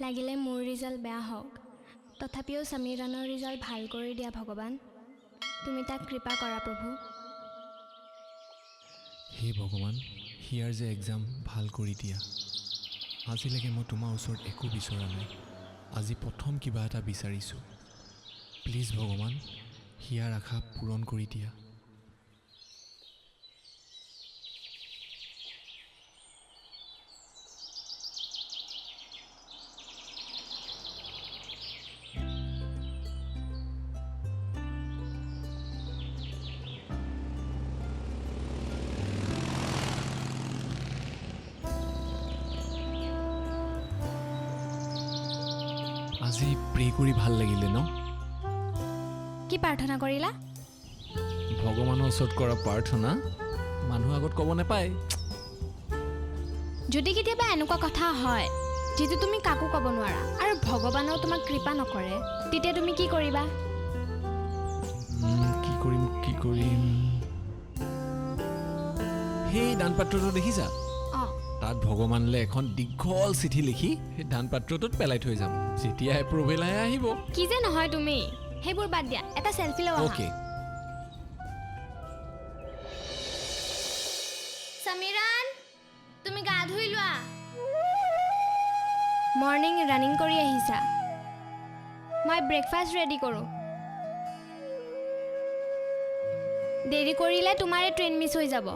লাগিলে মোৰ ৰিজাল্ট বেয়া হওক তথাপিও সমীৰণৰ ৰিজাল্ট ভাল কৰি দিয়া ভগৱান তুমি তাক কৃপা কৰা প্ৰভু হে ভগৱান হিয়াৰ যে এক্সাম ভাল কৰি দিয়া আজিলৈকে মই তোমাৰ ওচৰত একো বিচৰা নাই আজি প্ৰথম কিবা এটা বিচাৰিছোঁ প্লিজ ভগৱান হিয়াৰ আশা পূৰণ কৰি দিয়া আজি প্ৰে কৰি ভাল লাগিলে ন কি প্ৰাৰ্থনা কৰিলা ভগৱানৰ ওচৰত কৰা প্ৰাৰ্থনা মানুহ আগত ক'ব নাপায় যদি কেতিয়াবা এনেকুৱা কথা হয় যিটো তুমি কাকো ক'ব নোৱাৰা আৰু ভগৱানেও তোমাক কৃপা নকৰে তেতিয়া তুমি কি কৰিবা কি কৰিম সেই দানপাত্ৰটো দেখিছা তাত ভগৱানলৈ এখন দীঘল চিঠি লিখি সেই দানপাত্ৰটোত পেলাই থৈ যাম যেতিয়া এপ্ৰুভেল আহিব কি যে নহয় তুমি সেইবোৰ বাদ দিয়া এটা সেলফি লও ওকে সমীৰণ তুমি গা ধুই লোৱা মৰ্নিং ৰানিং কৰি আহিছা মই ব্ৰেকফাষ্ট ৰেডি কৰোঁ দেৰি কৰিলে তোমাৰে ট্ৰেইন মিছ হৈ যাব